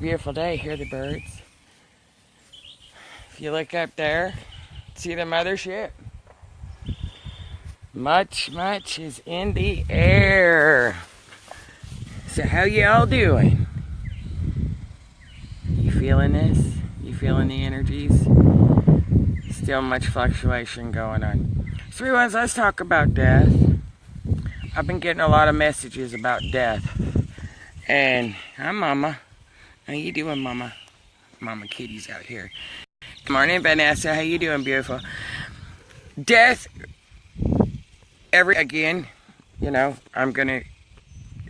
a beautiful day. Hear the birds. If you look up there, see the mothership. Much is in the air. So how y'all doing? You feeling this? You feeling the energies? Still much fluctuation going on. So let's talk about death. I've been getting a lot of messages about death. And hi, Mama. How you doing, Mama? Mama Kitty's out here. Good morning, Vanessa. How you doing, beautiful? Death. Again, I'm gonna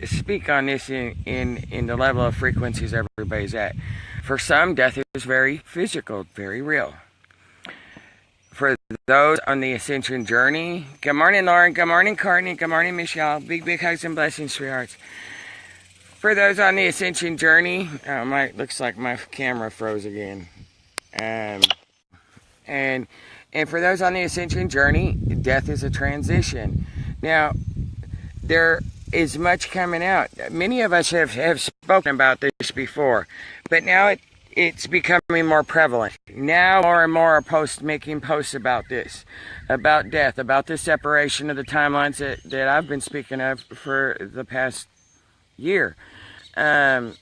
speak on this in the level of frequencies everybody's at. For some, death is very physical, very real. For those on the ascension journey, good morning, Lauren. Good morning, Courtney. Good morning, Michelle. Big hugs and blessings, sweethearts. For those on the ascension journey, looks like my camera froze again. And for those on the ascension journey, death is a transition. Now, there is much coming out. Many of us have spoken about this before, but now it's becoming more prevalent. Now more and more are making posts about this, about death, about the separation of the timelines that I've been speaking of for the past year. The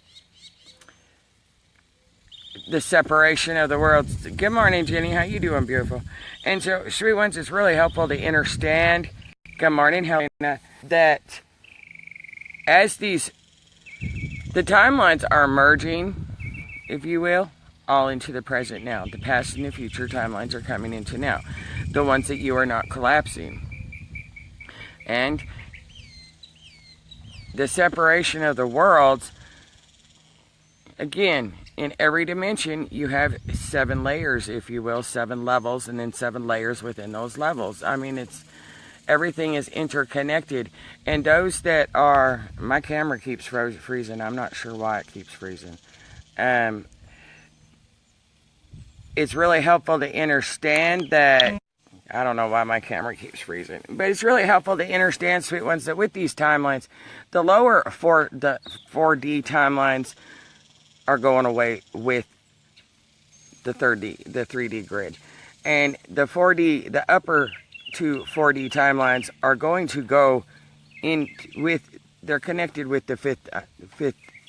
separation of the worlds. Good morning, Jenny. How you doing, beautiful? And so, sweet ones, it's really helpful to understand, good morning, Helena, that as the timelines are merging, if you will, all into the present now. The past and the future timelines are coming into now. The ones that you are not collapsing. And the separation of the worlds, again, in every dimension, you have 7 layers, if you will, 7 levels, and then 7 layers within those levels. I mean, everything is interconnected. And those that are, my camera keeps freezing. I'm not sure why it keeps freezing. It's really helpful to understand that, I don't know why my camera keeps freezing, but it's really helpful to understand, sweet ones, that with these timelines, the lower 4D timelines are going away with the 3D grid. And the upper 2 4D timelines are going to go in they're connected with the fifth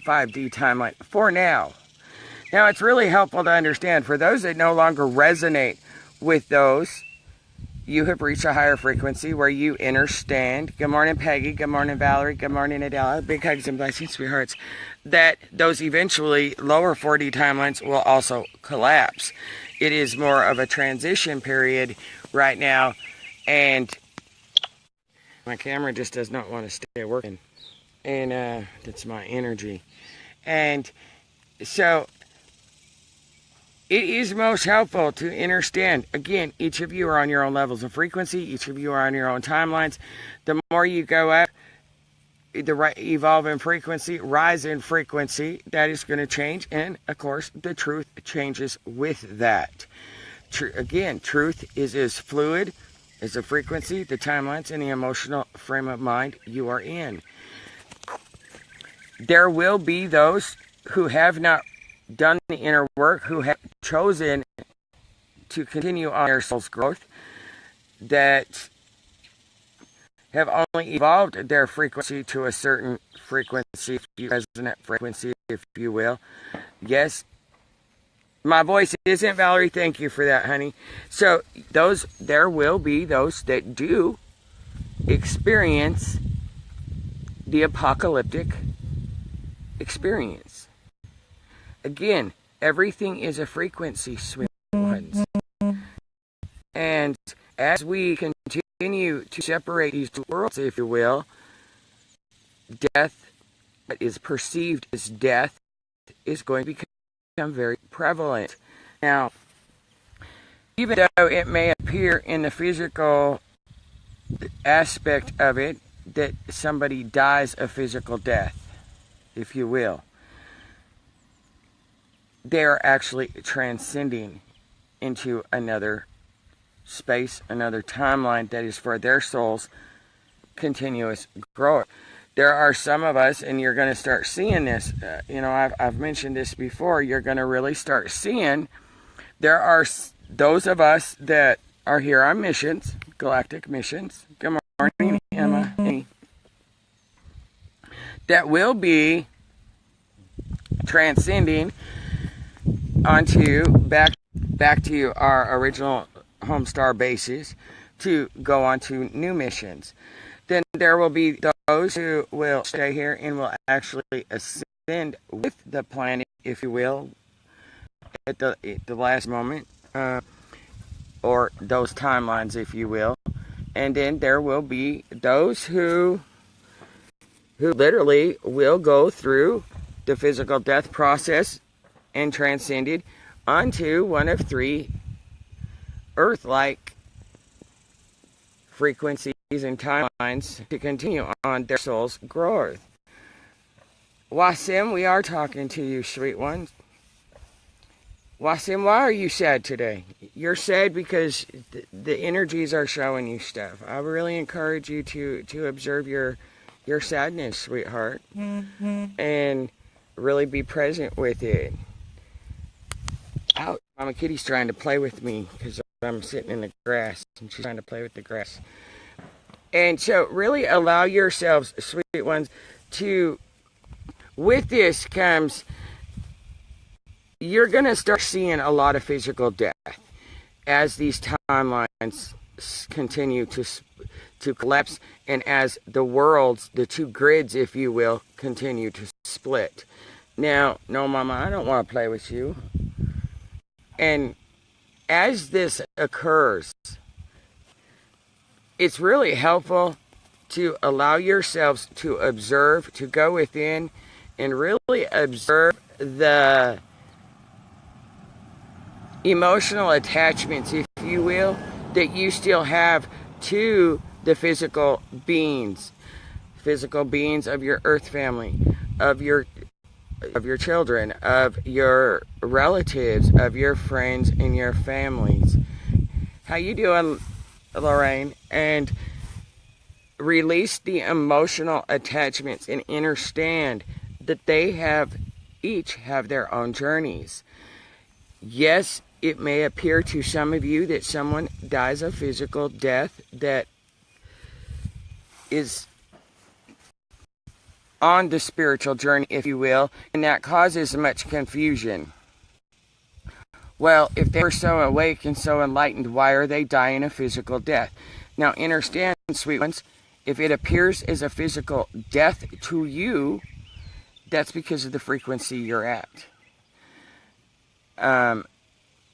5D timeline for now. Now, it's really helpful to understand, for those that no longer resonate with those, you have reached a higher frequency where you understand. Good morning, Peggy. Good morning, Valerie. Good morning, Adela. Big hugs and blessings, sweethearts. That those eventually lower 4D timelines will also collapse. It is more of a transition period right now, and my camera just does not want to stay working. And that's my energy. And so it is most helpful to understand, again, each of you are on your own levels of frequency, each of you are on your own timelines. The more you go up, evolve in frequency, rise in frequency, that is going to change. And, of course, the truth changes with that. Again, truth is as fluid as the frequency, the timelines, and the emotional frame of mind you are in. There will be those who have not done the inner work, who have chosen to continue on their soul's growth, that have only evolved their frequency to a certain frequency, resonant frequency, if you will. Yes, my voice isn't, Valerie. Thank you for that, honey. So there will be those that do experience the apocalyptic experience. Again, everything is a frequency, sweet ones. And as we continue to separate these two worlds, if you will, death, what is perceived as death, is going to become very prevalent. Now, even though it may appear in the physical aspect of it that somebody dies a physical death, if you will, they're actually transcending into another space, another timeline that is for their soul's continuous growth. There are some of us, and you're going to start seeing this. I've mentioned this before. You're going to really start seeing there are those of us that are here on missions, galactic missions. Good morning, Emma. That will be transcending onto back to our original home star bases to go on to new missions. Then there will be those who will stay here and will actually ascend with the planet, if you will, at the last moment, or those timelines, if you will. And then there will be those who literally will go through the physical death process and transcended onto one of three Earth-like frequencies and timelines to continue on their soul's growth. Wasim, we are talking to you, sweet ones. Wasim, why are you sad today? You're sad because the energies are showing you stuff. I really encourage you to observe your sadness, sweetheart, and really be present with it. Ouch, Mama Kitty's trying to play with me because I'm sitting in the grass and she's trying to play with the grass. And so really allow yourselves, sweet ones, with this comes, you're going to start seeing a lot of physical death as these timelines continue to collapse and as the worlds, the two grids, if you will, continue to split. Now, no, Mama, I don't want to play with you. And as this occurs, it's really helpful to allow yourselves to observe, to go within and really observe the emotional attachments, if you will, that you still have to the physical beings of your earth family, of your children, of your relatives, of your friends and your families. How you doing, Lorraine? And release the emotional attachments and understand that they each have their own journeys. Yes, it may appear to some of you that someone dies a physical death that is on the spiritual journey, if you will, and that causes much confusion. Well, if they were so awake and so enlightened, why are they dying a physical death? Now, understand, sweet ones, if it appears as a physical death to you, that's because of the frequency you're at.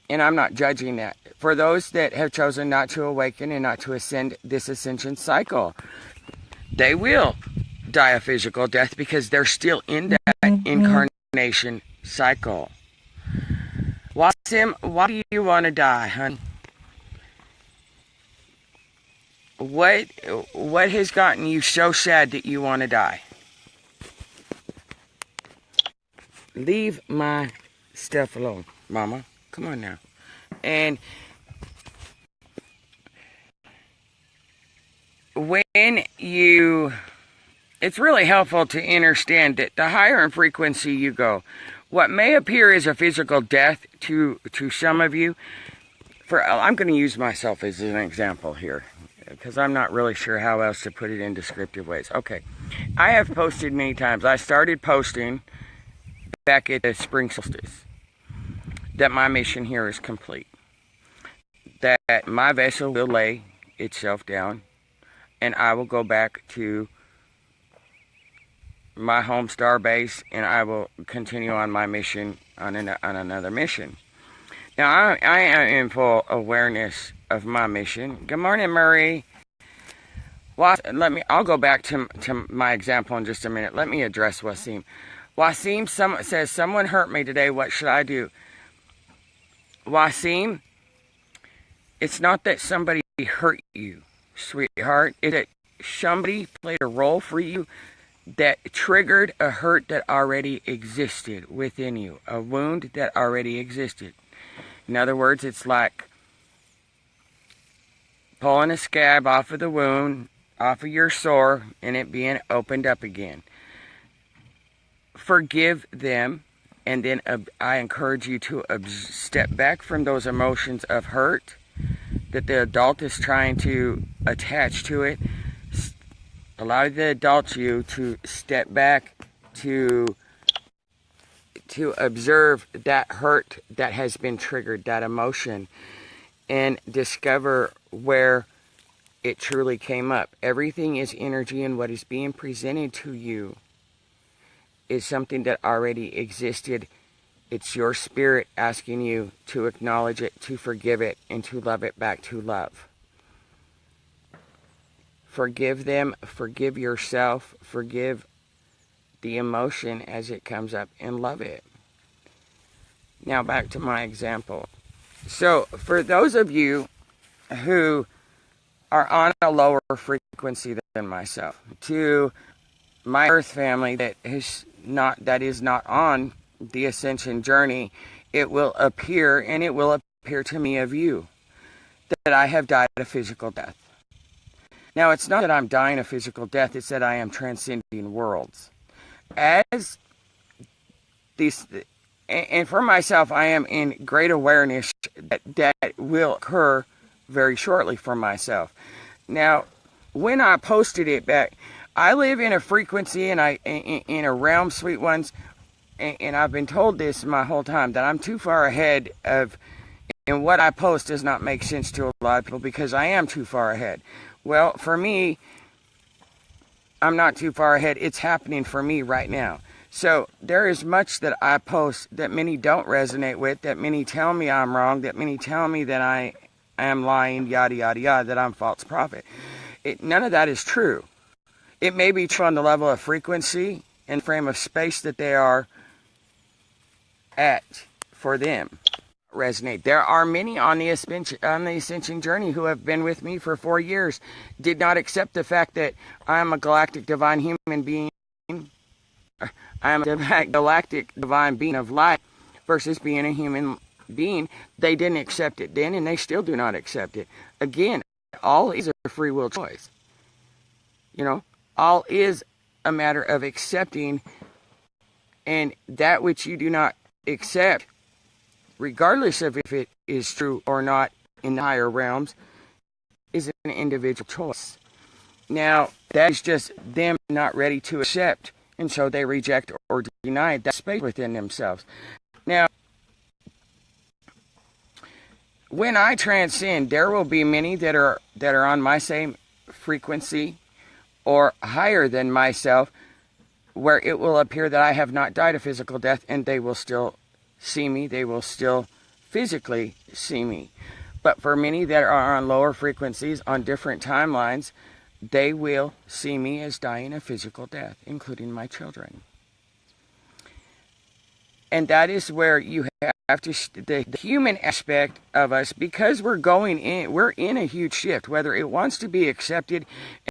And I'm not judging that. For those that have chosen not to awaken and not to ascend this ascension cycle, they will die a physical death because they're still in that incarnation cycle. Wasim, why do you want to die, hon? What has gotten you so sad that you want to die? Leave my stuff alone, Mama. Come on now. And it's really helpful to understand that the higher in frequency you go, what may appear as a physical death to some of you, I'm going to use myself as an example here, because I'm not really sure how else to put it in descriptive ways. Okay, I have posted many times. I started posting back at the spring solstice that my mission here is complete, that my vessel will lay itself down and I will go back to my home star base and I will continue on my mission, on another mission. Now, I am in full awareness of my mission. Good morning, Marie. Well, I'll go back to my example in just a minute. Let me address Wasim. Wasim says, someone hurt me today, what should I do? Wasim, it's not that somebody hurt you, sweetheart. It's that somebody played a role for you that triggered a hurt that already existed within you, a wound that already existed. In other words, it's like pulling a scab off of the wound off of your sore and it being opened up again. Forgive them, and then I encourage you to step back from those emotions of hurt that the adult is trying to attach to it. Allow the adult you to step back to observe that hurt that has been triggered, that emotion, and discover where it truly came up. Everything is energy, and what is being presented to you is something that already existed. It's your spirit asking you to acknowledge it, to forgive it, and to love it back to love. Forgive them, forgive yourself, forgive the emotion as it comes up, and love it. Now back to my example. So for those of you who are on a lower frequency than myself, to my earth family that is not on the ascension journey, it will appear, and it will appear to me of you, that I have died a physical death. Now, it's not that I'm dying a physical death, it's that I am transcending worlds. As these, and for myself, I am in great awareness that will occur very shortly for myself. Now, when I posted it back, I live in a frequency and in a realm, sweet ones, and I've been told this my whole time, that I'm too far ahead of, and what I post does not make sense to a lot of people because I am too far ahead. Well, for me, I'm not too far ahead. It's happening for me right now. So there is much that I post that many don't resonate with, that many tell me I'm wrong, that many tell me that I am lying, yada, yada, yada, that I'm false prophet. None of that is true. It may be true on the level of frequency and frame of space that they are at for them. Resonate. There are many on the ascension journey who have been with me for 4 years, did not accept the fact that I am a galactic divine human being. I am a galactic divine being of light versus being a human being. They didn't accept it then, and they still do not accept it. Again, all is a free will choice. You know, all is a matter of accepting, and that which you do not accept, regardless of if it is true or not in the higher realms, is an individual choice. Now, that is just them not ready to accept, and so they reject or deny that space within themselves. Now, when I transcend, there will be many that are on my same frequency or higher than myself, where it will appear that I have not died a physical death, and they will still see me, they will still physically see me. But for many that are on lower frequencies, on different timelines, they will see me as dying a physical death, including my children. And that is where you have to, the human aspect of us, because we're in a huge shift, whether it wants to be accepted